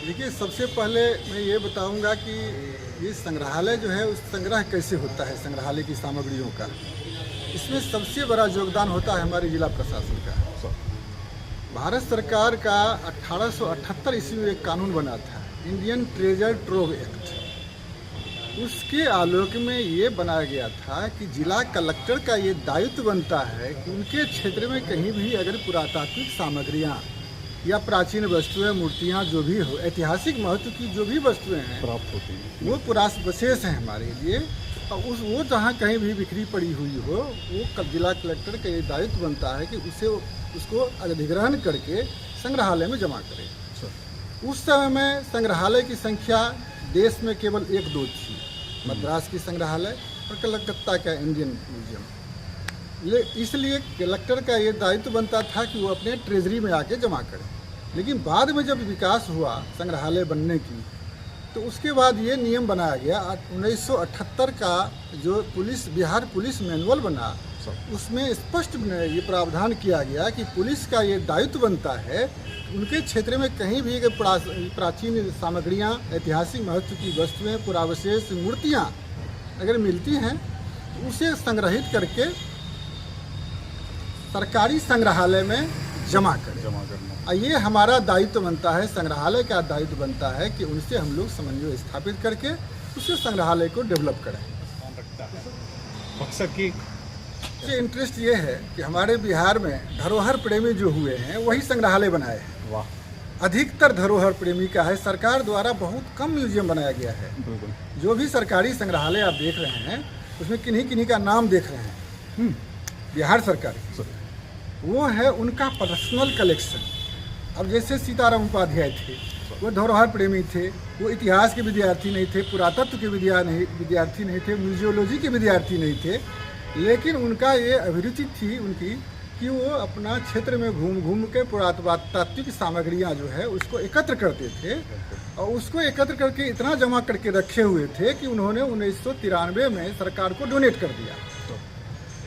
देखिए, सबसे पहले मैं ये बताऊंगा कि ये संग्रहालय जो है उस संग्रह कैसे होता है संग्रहालय की सामग्रियों का। इसमें सबसे बड़ा योगदान होता है हमारे जिला प्रशासन का। भारत सरकार का 1878 ईस्वी में एक कानून बना था, इंडियन ट्रेजर ट्रोव एक्ट। उसके आलोक में ये बनाया गया था कि जिला कलेक्टर का ये दायित्व बनता है कि उनके क्षेत्र में कहीं भी अगर पुरातात्विक सामग्रियाँ या प्राचीन वस्तुएं, मूर्तियाँ जो भी हो, ऐतिहासिक महत्व की जो भी वस्तुएं हैं प्राप्त होती हैं, वो पुराविशेष हैं हमारे लिए। और वो जहाँ कहीं भी बिखरी पड़ी हुई हो, वो जिला कलेक्टर का ये दायित्व बनता है कि उसको अधिग्रहण करके संग्रहालय में जमा करें। उस समय में संग्रहालय की संख्या देश में केवल 1-2 थी, मद्रास की संग्रहालय और कलकत्ता का इंडियन म्यूजियम। इसलिए कलेक्टर का ये दायित्व बनता था कि वो अपने ट्रेजरी में आके जमा करें। लेकिन बाद में जब विकास हुआ संग्रहालय बनने की, तो उसके बाद ये नियम बनाया गया। 1978 का जो बिहार पुलिस मैनुअल बना, उसमें स्पष्ट ये प्रावधान किया गया कि पुलिस का ये दायित्व बनता है उनके क्षेत्र में कहीं भी प्राचीन सामग्रियाँ, ऐतिहासिक महत्व की वस्तुएं, पुरावशेष, मूर्तियाँ अगर मिलती हैं तो उसे संग्रहित करके सरकारी संग्रहालय में जमा करना। और ये हमारा दायित्व बनता है, संग्रहालय का दायित्व बनता है कि उनसे हम लोग समन्वय स्थापित करके उसे संग्रहालय को डेवलप करें। बक्सर की इंटरेस्ट ये है कि हमारे बिहार में धरोहर प्रेमी जो हुए हैं वही संग्रहालय बनाए हैं। वाह। अधिकतर धरोहर प्रेमी का है। सरकार द्वारा बहुत कम म्यूजियम बनाया गया है। जो भी सरकारी संग्रहालय आप देख रहे हैं उसमें किन्हीं का नाम देख रहे हैं, बिहार सरकार की, वो है उनका पर्सनल कलेक्शन। अब जैसे सीताराम उपाध्याय थे, वो धरोहर प्रेमी थे, वो इतिहास के विद्यार्थी नहीं थे, पुरातत्व के विद्यार्थी नहीं थे, म्यूजियोलॉजी के विद्यार्थी नहीं थे, लेकिन उनका ये अभिरुचि थी उनकी कि वो अपना क्षेत्र में घूम के पुरातात्विक सामग्रियाँ जो है उसको एकत्र करते थे और उसको एकत्र करके इतना जमा करके रखे हुए थे कि उन्होंने 1993 में सरकार को डोनेट कर दिया।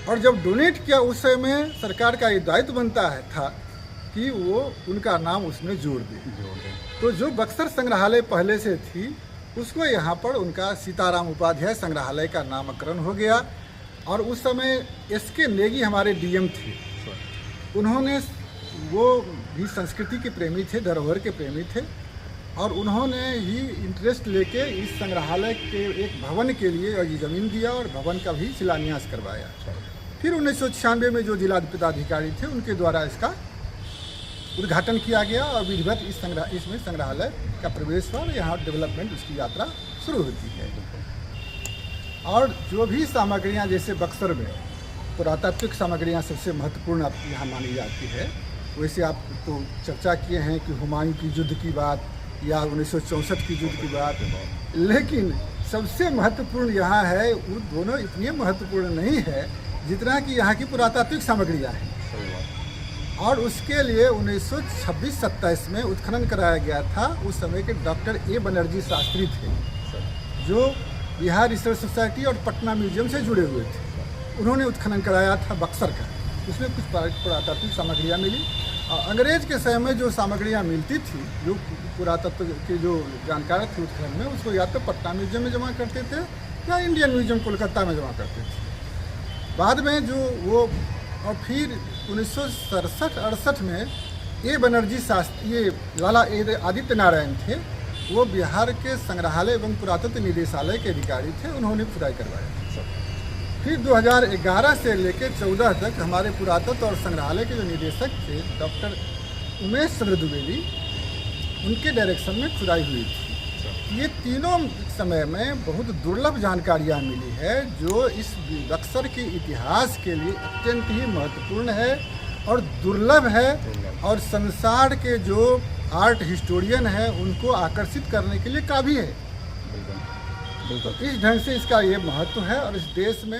और जब डोनेट किया उस समय सरकार का ये दायित्व बनता था कि वो उनका नाम उसमें जोड़ दे। तो जो बक्सर संग्रहालय पहले से थी उसको यहाँ पर उनका सीताराम उपाध्याय संग्रहालय का नामकरण हो गया। और उस समय SK नेगी हमारे DM थे, उन्होंने, वो भी संस्कृति के प्रेमी थे, धरोहर के प्रेमी थे, और उन्होंने ही इंटरेस्ट लेके इस संग्रहालय के एक भवन के लिए ये ज़मीन दिया और भवन का भी शिलान्यास करवाया। फिर 1996 में जो जिला पदाधिकारी थे उनके द्वारा इसका उद्घाटन किया गया और विधिवत इसमें संग्रहालय का प्रवेश हुआ और यहाँ डेवलपमेंट उसकी यात्रा शुरू होती है। और जो भी सामग्रियाँ, जैसे बक्सर में पुरातात्विक सामग्रियाँ सबसे महत्वपूर्ण यहाँ मानी जाती है, वैसे आप तो चर्चा किए हैं कि हुमायूं की युद्ध की बात या 1964 की युद्ध की बात, लेकिन सबसे महत्वपूर्ण यहाँ है, वो दोनों इतनी महत्वपूर्ण नहीं है जितना कि यहाँ की पुरातात्विक सामग्रियाँ हैं। और उसके लिए 1926-27 में उत्खनन कराया गया था। उस समय के डॉक्टर A बनर्जी शास्त्री थे, जो बिहार रिसर्च सोसाइटी और पटना म्यूजियम से जुड़े हुए थे। उन्होंने उत्खनन कराया था बक्सर का, उसमें कुछ पुरातात्विक सामग्रियाँ मिली। और अंग्रेज के समय में जो सामग्रियाँ मिलती थी, जो पुरातत्व के जो जानकार थे उत्खनन में, उसको या तो पटना म्यूजियम में जमा करते थे या इंडियन म्यूजियम कोलकाता में जमा करते थे। बाद में जो वो, और फिर 1967-68 में A बनर्जी शास्त्री, ये लाला आदित्य नारायण थे, वो बिहार के संग्रहालय एवं पुरातत्व निदेशालय के अधिकारी थे, उन्होंने खुदाई करवाया। फिर 2011 से लेकर 14 तक हमारे पुरातत्व और संग्रहालय के जो निदेशक थे डॉक्टर उमेश चंद्र द्विवेदी, उनके डायरेक्शन में खुदाई हुई थी। ये तीनों समय में बहुत दुर्लभ जानकारियाँ मिली है जो इस बक्सर के इतिहास के लिए अत्यंत ही महत्वपूर्ण है और दुर्लभ है, और संसार के जो आर्ट हिस्टोरियन है उनको आकर्षित करने के लिए काफ़ी है। बिल्कुल। इस ढंग से इसका ये महत्व है और इस देश में